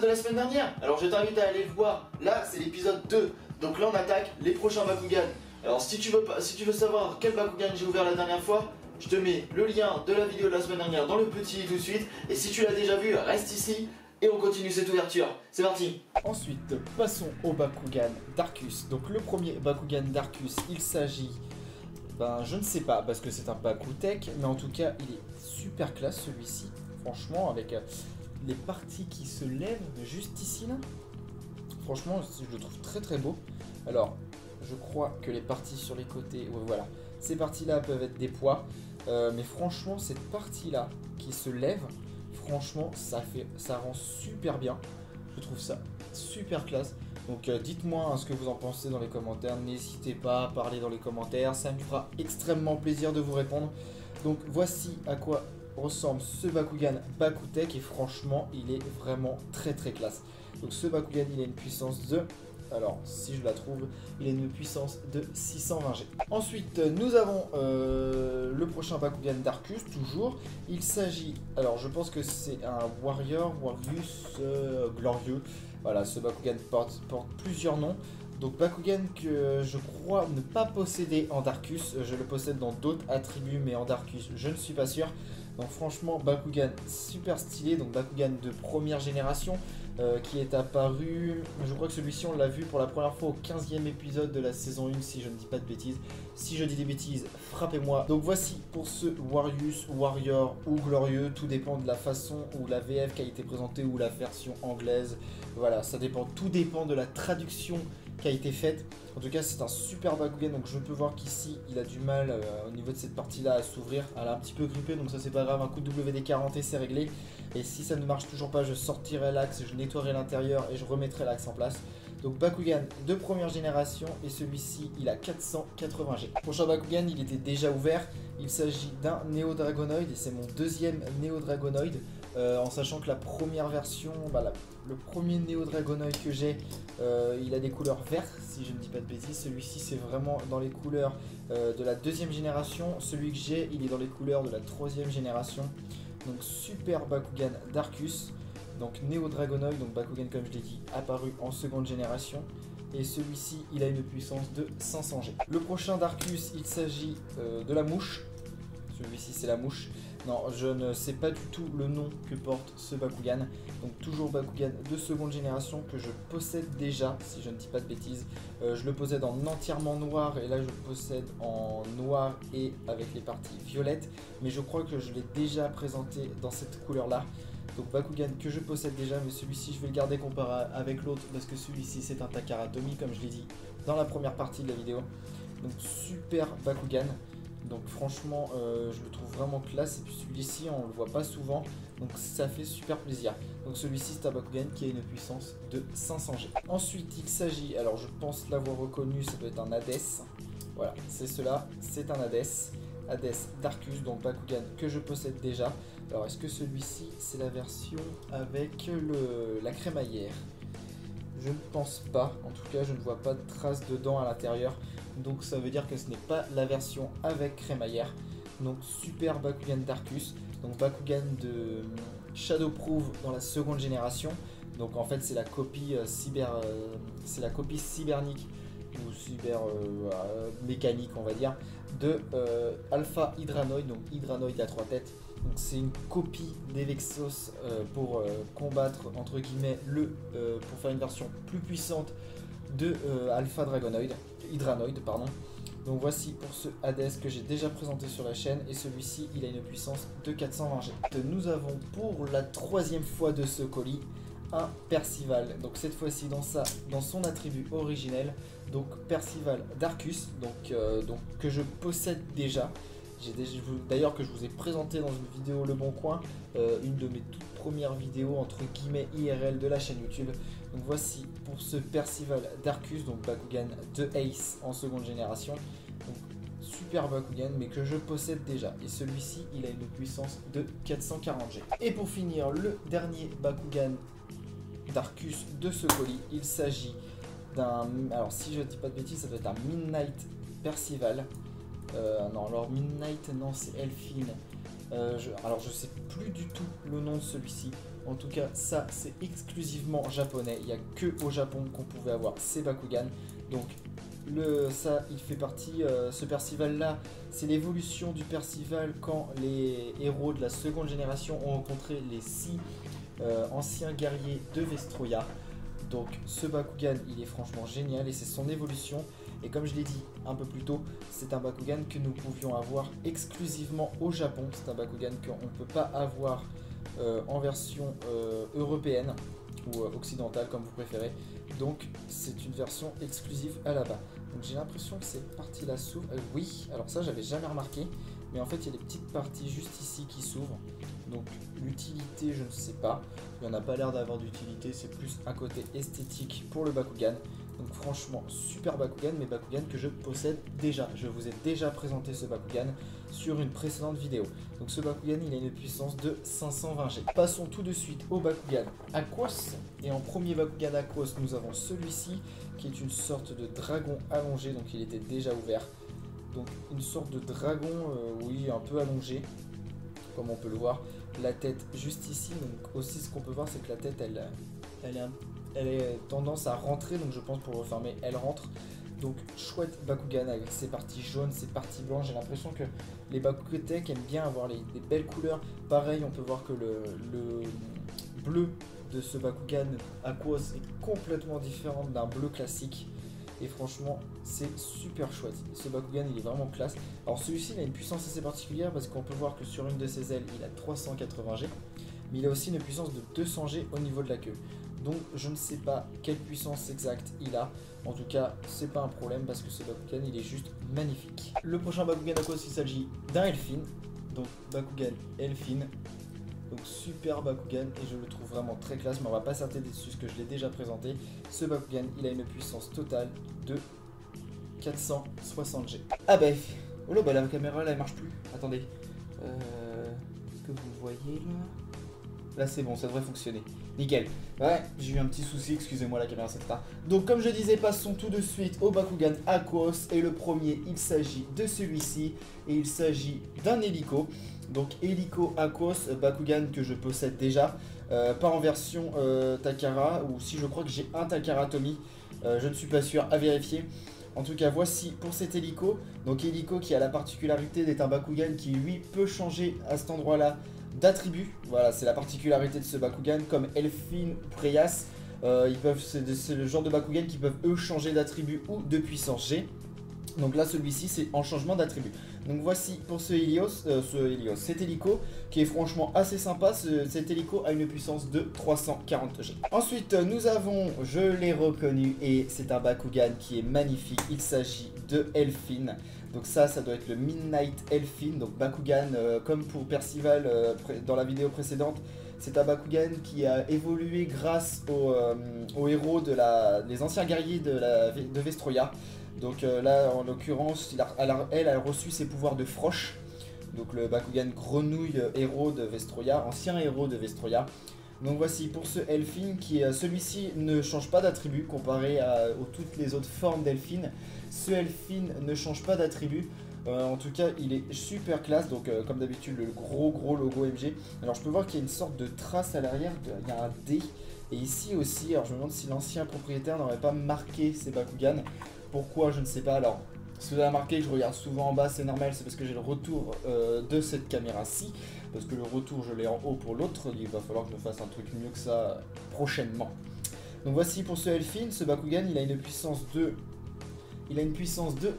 de la semaine dernière. Alors je t'invite à aller le voir. Là c'est l'épisode 2. Donc là on attaque les prochains Bakugan. Alors si tu veux savoir quel Bakugan j'ai ouvert la dernière fois, je te mets le lien de la vidéo de la semaine dernière dans le petit tout de suite. Et si tu l'as déjà vu, reste ici et on continue cette ouverture. C'est parti. Ensuite passons au Bakugan Darkus. Donc le premier Bakugan Darkus, il s'agit... je ne sais pas parce que c'est un Bakutech, mais en tout cas il est super classe celui-ci. Franchement avec les parties qui se lèvent juste ici là. Franchement je le trouve très très beau. Alors je crois que les parties sur les côtés, ouais, voilà, ces parties là peuvent être des poids. Mais franchement cette partie là qui se lève, franchement ça rend super bien. Je trouve ça super classe. Donc dites-moi ce que vous en pensez dans les commentaires. N'hésitez pas à parler dans les commentaires. Ça me fera extrêmement plaisir de vous répondre. Donc voici à quoi ressemble ce Bakugan Bakutech. Et franchement il est vraiment très très classe. Donc ce Bakugan il a une puissance de... Alors si je la trouve, il a une puissance de 620G. Ensuite nous avons le prochain Bakugan Darkus toujours. Il s'agit, alors je pense que c'est un Warriors Glorieux. Voilà, ce Bakugan porte plusieurs noms. Donc Bakugan que je crois ne pas posséder en Darkus. Je le possède dans d'autres attributs mais en Darkus je ne suis pas sûr. Donc franchement Bakugan super stylé. Donc Bakugan de première génération qui est apparu, je crois que celui-ci on l'a vu pour la première fois au 15e épisode de la saison 1 si je ne dis pas de bêtises. Si je dis des bêtises, frappez-moi. Donc voici pour ce Warrior ou Glorieux, tout dépend de la façon où la VF qui a été présentée ou la version anglaise. Voilà, ça dépend, tout dépend de la traduction qui a été faite. En tout cas c'est un super Bakugan. Donc je peux voir qu'ici il a du mal au niveau de cette partie là à s'ouvrir. Elle a un petit peu grippé donc ça c'est pas grave, un coup de WD-40 et c'est réglé. Et si ça ne marche toujours pas, je sortirai l'axe, je nettoierai l'intérieur et je remettrai l'axe en place. Donc Bakugan de première génération et celui-ci il a 480G. Prochain Bakugan il était déjà ouvert. Il s'agit d'un Neo Dragonoid et c'est mon deuxième Neo Dragonoid. En sachant que la première version, le premier Neo Dragonoid que j'ai, il a des couleurs vertes si je ne dis pas de bêtises. Celui-ci c'est vraiment dans les couleurs de la deuxième génération. Celui que j'ai il est dans les couleurs de la troisième génération. Donc super Bakugan Darkus. Donc Neo Dragonoid, donc Bakugan comme je l'ai dit, apparu en seconde génération. Et celui-ci il a une puissance de 500G. Le prochain Darkus il s'agit de la mouche. Celui-ci c'est la mouche. Non, je ne sais pas du tout le nom que porte ce Bakugan. Donc toujours Bakugan de seconde génération que je possède déjà, si je ne dis pas de bêtises. Je le possède en entièrement noir et là je le possède en noir et avec les parties violettes. Mais je crois que je l'ai déjà présenté dans cette couleur-là. Donc Bakugan que je possède déjà, mais celui-ci je vais le garder comparé avec l'autre parce que celui-ci c'est un Takaratomi comme je l'ai dit dans la première partie de la vidéo. Donc super Bakugan. Donc franchement je le trouve vraiment classe et puis celui-ci on le voit pas souvent donc ça fait super plaisir. Donc celui-ci c'est un Bakugan qui a une puissance de 500G. Ensuite il s'agit, alors je pense l'avoir reconnu, ça doit être un Hades. Voilà c'est cela, c'est un Hades. Hades Darkus, donc Bakugan que je possède déjà. Alors est-ce que celui-ci c'est la version avec la crémaillère? Je ne pense pas, en tout cas je ne vois pas de traces dedans à l'intérieur. Donc ça veut dire que ce n'est pas la version avec crémaillère. Donc super Bakugan Darkus. Donc Bakugan de Shadowproof dans la seconde génération. Donc en fait c'est la copie cybernique ou cyber mécanique on va dire de Alpha Hydranoid. Donc Hydranoid à 3 têtes. Donc c'est une copie des Vexos pour combattre entre guillemets pour faire une version plus puissante de Alpha Hydranoid pardon. Donc voici pour ce Hades que j'ai déjà présenté sur la chaîne et celui-ci il a une puissance de 420G. Nous avons pour la troisième fois de ce colis un Percival, donc cette fois-ci dans son attribut originel, donc Percival Darkus, donc que je possède déjà. D'ailleurs que je vous ai présenté dans une vidéo Le Bon Coin, une de mes toutes premières vidéos entre guillemets IRL de la chaîne YouTube. Donc voici pour ce Percival Darkus, donc Bakugan de Ace en seconde génération. Donc super Bakugan mais que je possède déjà. Et celui-ci il a une puissance de 440G. Et pour finir le dernier Bakugan Darkus de ce colis, il s'agit d'un... Alors si je ne dis pas de bêtises ça doit être un Midnight Percival. Non, alors Midnight, non, c'est Elfine. Alors je sais plus du tout le nom de celui-ci. En tout cas, ça c'est exclusivement japonais. Il n'y a que au Japon qu'on pouvait avoir ces Bakugan. Donc ça, il fait partie, ce Percival là, c'est l'évolution du Percival quand les héros de la seconde génération ont rencontré les 6 anciens guerriers de Vestroya. Donc ce Bakugan, il est franchement génial et c'est son évolution. Et comme je l'ai dit un peu plus tôt, c'est un Bakugan que nous pouvions avoir exclusivement au Japon. C'est un Bakugan qu'on ne peut pas avoir en version européenne ou occidentale comme vous préférez. Donc c'est une version exclusive à là-bas. Donc j'ai l'impression que cette partie-là s'ouvre. Oui, alors ça j'avais jamais remarqué. Mais en fait il y a des petites parties juste ici qui s'ouvrent. Donc l'utilité je ne sais pas. Il n'y en a pas l'air d'avoir d'utilité. C'est plus un côté esthétique pour le Bakugan. Donc franchement super Bakugan, mais Bakugan que je possède déjà. Je vous ai déjà présenté ce Bakugan sur une précédente vidéo. Donc ce Bakugan il a une puissance de 520G. Passons tout de suite au Bakugan Aquos. Et en premier Bakugan Aquos nous avons celui-ci qui est une sorte de dragon allongé. Donc il était déjà ouvert. Donc une sorte de dragon, oui un peu allongé. Comme on peut le voir. La tête juste ici. Donc aussi ce qu'on peut voir c'est que la tête elle est tendance à rentrer, donc je pense pour refermer, elle rentre. Donc chouette Bakugan avec ses parties jaunes, ses parties blanches. J'ai l'impression que les Bakutech aiment bien avoir des belles couleurs. Pareil, on peut voir que le bleu de ce Bakugan Aquos est complètement différent d'un bleu classique. Et franchement, c'est super chouette. Ce Bakugan, il est vraiment classe. Alors celui-ci, il a une puissance assez particulière parce qu'on peut voir que sur une de ses ailes, il a 380G. Mais il a aussi une puissance de 200G au niveau de la queue. Donc je ne sais pas quelle puissance exacte il a. En tout cas, c'est pas un problème parce que ce Bakugan il est juste magnifique. Le prochain Bakugan Aquos, il s'agit d'un Elfin. Donc Bakugan Elfin. Donc super Bakugan et je le trouve vraiment très classe. Mais on va pas s'attarder dessus parce que je l'ai déjà présenté. Ce Bakugan il a une puissance totale de 460G. Ah bah, oh là, bah la caméra là elle marche plus. Attendez. Est-ce que vous voyez là? Là c'est bon, ça devrait fonctionner. Nickel. Ouais, j'ai eu un petit souci, excusez-moi la caméra, etc. Donc comme je disais, passons tout de suite au Bakugan Aquos. Et le premier, il s'agit de celui-ci. Et il s'agit d'un hélico. Donc hélico Aquos, Bakugan que je possède déjà. Pas en version Takara, ou si je crois que j'ai un Takara Tomy. Je ne suis pas sûr, à vérifier. En tout cas, voici pour cet hélico. Donc hélico qui a la particularité d'être un Bakugan qui lui peut changer à cet endroit-là d'attributs. Voilà, c'est la particularité de ce Bakugan, comme Elfin ou Preyas. C'est le genre de Bakugan qui peuvent eux changer d'attribut ou de puissance G. Donc là, celui-ci, c'est en changement d'attribut. Donc voici pour cet hélico, qui est franchement assez sympa. Cet hélico a une puissance de 340G. Ensuite, nous avons, je l'ai reconnu, et c'est un Bakugan qui est magnifique. Il s'agit de Elfin. Donc ça doit être le Midnight Elfin. Donc Bakugan, comme pour Percival dans la vidéo précédente, c'est un Bakugan qui a évolué grâce aux héros des anciens guerriers de Vestroya. Donc là, en l'occurrence, elle a reçu ses pouvoirs de Frosh. Donc le Bakugan grenouille héros de Vestroya, ancien héros de Vestroya. Donc voici pour ce Elfin, celui-ci ne change pas d'attribut comparé aux toutes les autres formes d'Elfin. Ce Elfin ne change pas d'attribut. En tout cas, il est super classe. Donc comme d'habitude, le gros logo MG. Alors je peux voir qu'il y a une sorte de trace à l'arrière, il y a un D. Et ici aussi, alors je me demande si l'ancien propriétaire n'aurait pas marqué ses Bakugan. Pourquoi, je ne sais pas. Alors, si vous avez remarqué que je regarde souvent en bas, c'est normal, c'est parce que j'ai le retour de cette caméra-ci. Parce que le retour, je l'ai en haut pour l'autre. Il va falloir que je me fasse un truc mieux que ça prochainement. Donc voici pour ce Elfin, ce Bakugan, il a une puissance de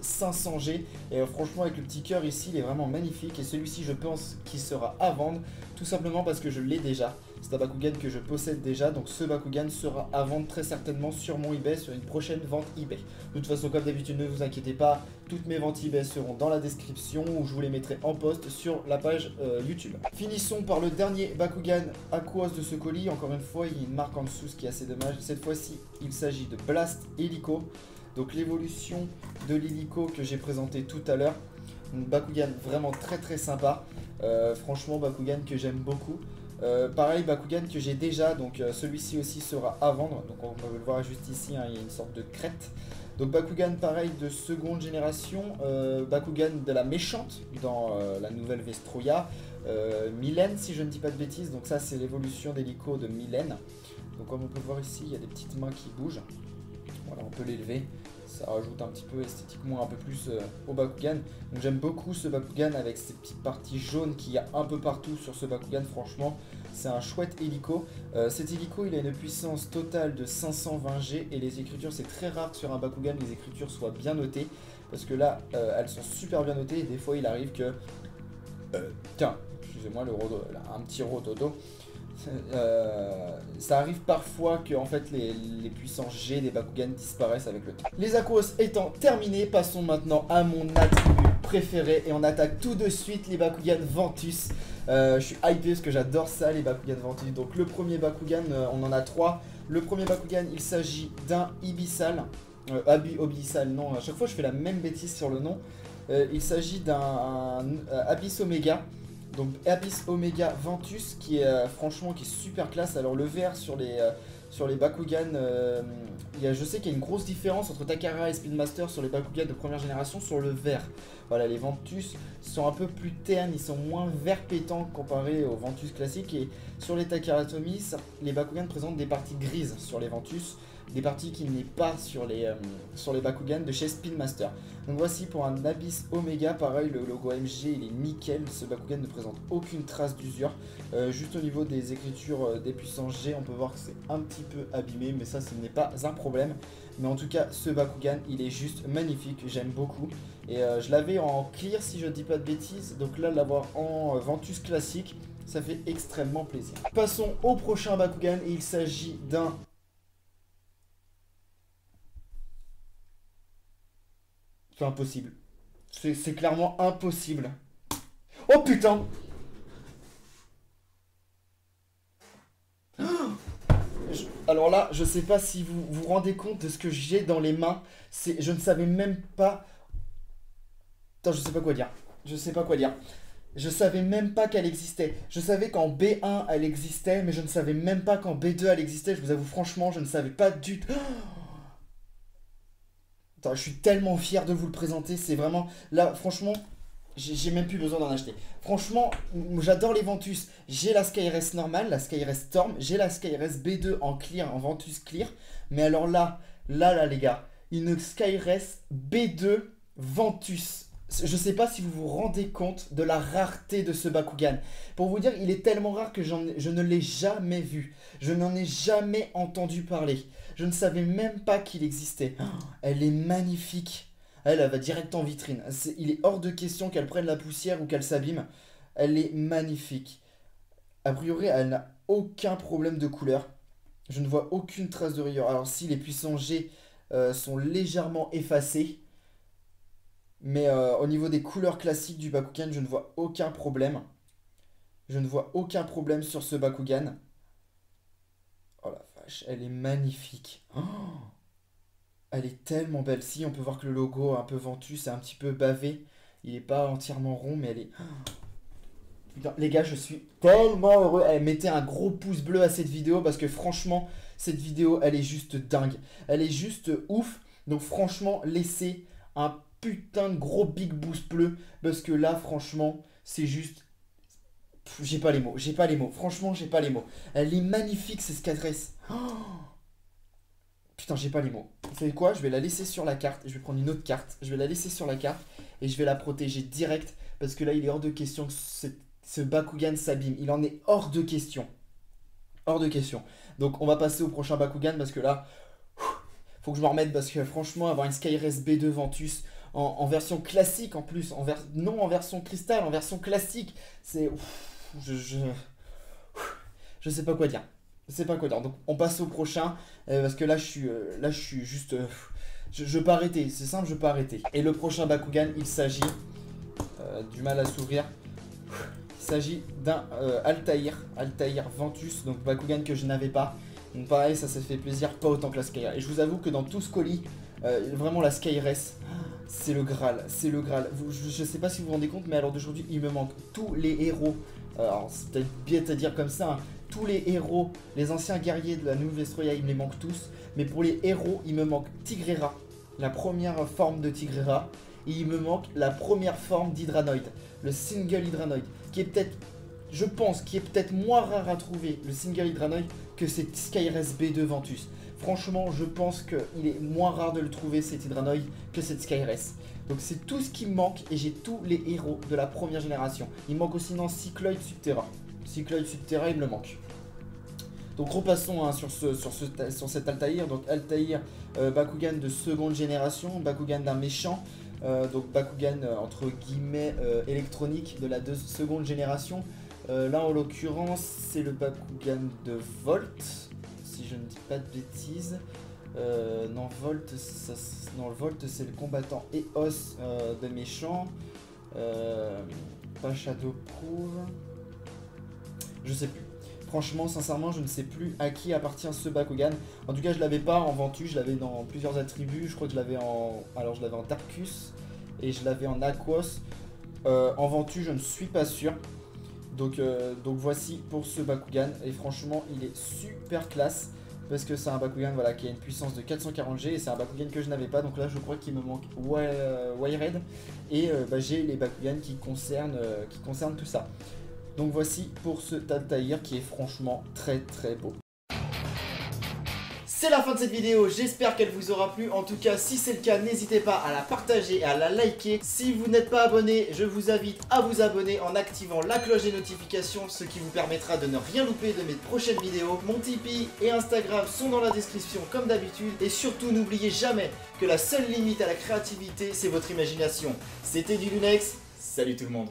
500G. Et franchement, avec le petit cœur ici, il est vraiment magnifique. Et celui-ci, je pense qu'il sera à vendre. Tout simplement parce que je l'ai déjà. C'est un Bakugan que je possède déjà. Donc ce Bakugan sera à vendre très certainement sur mon eBay, sur une prochaine vente eBay. De toute façon, comme d'habitude, ne vous inquiétez pas. Toutes mes ventes eBay seront dans la description ou je vous les mettrai en post sur la page YouTube. Finissons par le dernier Bakugan Aquos de ce colis. Encore une fois, il y a une marque en dessous, ce qui est assez dommage. Cette fois-ci, il s'agit de Blast Hélico. Donc l'évolution de l'hélico que j'ai présenté tout à l'heure. Bakugan vraiment très sympa. Franchement, Bakugan que j'aime beaucoup. Pareil, Bakugan que j'ai déjà, donc celui-ci aussi sera à vendre. Donc on peut le voir juste ici, hein, il y a une sorte de crête. Donc Bakugan pareil de seconde génération, Bakugan de la méchante dans la nouvelle Vestroya. Mylène, si je ne dis pas de bêtises. Donc ça, c'est l'évolution d'hélico de Mylène. Donc comme on peut voir ici, il y a des petites mains qui bougent. Voilà, on peut l'élever. Ça rajoute un petit peu esthétiquement un peu plus au Bakugan. Donc j'aime beaucoup ce Bakugan avec ces petites parties jaunes qu'il y a un peu partout sur ce Bakugan. Franchement, c'est un chouette hélico. Cet hélico, il a une puissance totale de 520G et les écritures, c'est très rare que sur un Bakugan les écritures soient bien notées. Parce que là, elles sont super bien notées et des fois il arrive que... tiens, excusez-moi, le rodo, là, un petit rotodo. Ça arrive parfois que en fait les puissances G des Bakugan disparaissent avec le temps. Les Aquos étant terminés, passons maintenant à mon attribut préféré et on attaque tout de suite les Bakugan Ventus. Je suis hypé parce que j'adore ça, les Bakugan Ventus. Donc le premier Bakugan, on en a 3. Le premier Bakugan, il s'agit d'un Ibisal. Abyssal, non, à chaque fois je fais la même bêtise sur le nom. Il s'agit d'un Abyss Omega. Donc Abyss Omega Ventus qui est franchement qui est super classe. Alors le vert sur les Bakugan, je sais qu'il y a une grosse différence entre Takara et Speedmaster sur les Bakugan de première génération sur le vert. Voilà, les Ventus sont un peu plus ternes, ils sont moins vert pétants comparé aux Ventus classiques. Et sur les Takaratomi, les Bakugan présentent des parties grises sur les Ventus, des parties qui n'est pas sur les Bakugan de chez Speedmaster. Donc voici pour un Abyss Omega, pareil le logo MG il est nickel, ce Bakugan ne présente aucune trace d'usure. Juste au niveau des écritures des puissances G, on peut voir que c'est un petit peu abîmé, mais ça ce n'est pas un problème. Mais en tout cas ce Bakugan il est juste magnifique, j'aime beaucoup. Et je l'avais en clear si je ne dis pas de bêtises, donc là l'avoir en Ventus classique, ça fait extrêmement plaisir. Passons au prochain Bakugan et il s'agit d'un... C'est impossible. C'est clairement impossible. Oh putain! Alors là, je sais pas si vous vous rendez compte de ce que j'ai dans les mains. Je ne savais même pas... Attends, je sais pas quoi dire. Je sais pas quoi dire. Je savais même pas qu'elle existait. Je savais qu'en B1 elle existait, mais je ne savais même pas qu'en B2 elle existait. Je vous avoue franchement, je ne savais pas du tout. Attends, je suis tellement fier de vous le présenter, c'est vraiment... Là, franchement, j'ai même plus besoin d'en acheter. Franchement, j'adore les Ventus. J'ai la Skyres normale, la Skyres Storm, j'ai la Skyres B2 en clear, en Ventus clear. Mais alors là, les gars, une Skyres B2 Ventus. Je sais pas si vous vous rendez compte de la rareté de ce Bakugan. Pour vous dire, il est tellement rare que je ne l'ai jamais vu. Je n'en ai jamais entendu parler. Je ne savais même pas qu'il existait. Oh, elle est magnifique. Elle va direct en vitrine. Il est hors de question qu'elle prenne la poussière ou qu'elle s'abîme. Elle est magnifique. A priori, elle n'a aucun problème de couleur. Je ne vois aucune trace de rayure. Alors si les puissants G sont légèrement effacés. Mais au niveau des couleurs classiques du Bakugan, je ne vois aucun problème. Je ne vois aucun problème sur ce Bakugan. Oh la vache, elle est magnifique. Oh, elle est tellement belle. Si, on peut voir que le logo un peu Ventus, c'est un petit peu bavé. Il n'est pas entièrement rond, mais elle est... Putain, les gars, je suis tellement heureux. Mettez un gros pouce bleu à cette vidéo parce que franchement, cette vidéo, elle est juste dingue. Elle est juste ouf. Donc franchement, laissez un putain de gros big boost bleu parce que là, franchement, c'est juste... J'ai pas les mots, franchement j'ai pas les mots. Elle est magnifique cette Skyres. Oh, putain, j'ai pas les mots. Vous savez quoi? Je vais la laisser sur la carte, je vais prendre une autre carte, je vais la laisser sur la carte et je vais la protéger direct parce que là il est hors de question que ce Bakugan s'abîme. Il en est hors de question. Hors de question. Donc on va passer au prochain Bakugan parce que là, faut que je me remette parce que franchement avoir une Skyres B2 Ventus en version classique en plus, non en version cristal, en version classique, c'est... Je sais pas quoi dire. Je sais pas quoi dire. Donc on passe au prochain parce que là je suis juste je peux arrêter, c'est simple, je peux arrêter. Et le prochain Bakugan, il s'agit du mal à s'ouvrir. Il s'agit d'un Altair Ventus, donc Bakugan que je n'avais pas. Donc pareil, ça fait plaisir, pas autant que la Skyres. Et je vous avoue que dans tout ce colis, vraiment la Skyres, c'est le Graal, c'est le Graal. Je sais pas si vous vous rendez compte, mais à l'heure d'aujourd'hui, il me manque tous les héros. Alors c'est peut-être bête à dire comme ça, hein. Tous les héros, les anciens guerriers de la nouvelle Vestroya, ils me les manquent tous. Mais pour les héros, il me manque Tigrera, la première forme de Tigrera. Et il me manque la première forme d'Hydranoid, le single Hydranoid, qui est peut-être je pense qu'il est peut-être moins rare à trouver le single Hydranoid que cette Skyres B2 Ventus. Franchement, je pense qu'il est moins rare de le trouver cet Hydranoid que cette Skyres. Donc c'est tout ce qui me manque et j'ai tous les héros de la première génération. Il me manque aussi non Cycloid Subterra. Cycloid Subterra, il me le manque. Donc repassons hein, sur cet Altaïr. Donc Altaïr, Bakugan de seconde génération, Bakugan d'un méchant. Donc Bakugan entre guillemets électronique de la seconde génération. Là en l'occurrence c'est le Bakugan de Volt, si je ne dis pas de bêtises. Non, Volt, non, Volt c'est le combattant Eos de méchant. Pas Shadowproof. Je sais plus. Franchement, sincèrement, je ne sais plus à qui appartient ce Bakugan. En tout cas, je l'avais pas en Ventus, je l'avais dans plusieurs attributs. Je crois que je l'avais en... Alors, je l'avais en Darkus et je l'avais en Aquos. En Ventus, je ne suis pas sûr. Donc voici pour ce Bakugan. Et franchement, il est super classe. Parce que c'est un Bakugan voilà, qui a une puissance de 440G. Et c'est un Bakugan que je n'avais pas. Donc là, je crois qu'il me manque Wired. Et j'ai les Bakugan qui concernent tout ça. Donc voici pour ce Altaïr qui est franchement très très beau. C'est la fin de cette vidéo, j'espère qu'elle vous aura plu. En tout cas, si c'est le cas, n'hésitez pas à la partager et à la liker. Si vous n'êtes pas abonné, je vous invite à vous abonner en activant la cloche des notifications, ce qui vous permettra de ne rien louper de mes prochaines vidéos. Mon Tipeee et Instagram sont dans la description comme d'habitude. Et surtout, n'oubliez jamais que la seule limite à la créativité, c'est votre imagination. C'était du Lunex, salut tout le monde.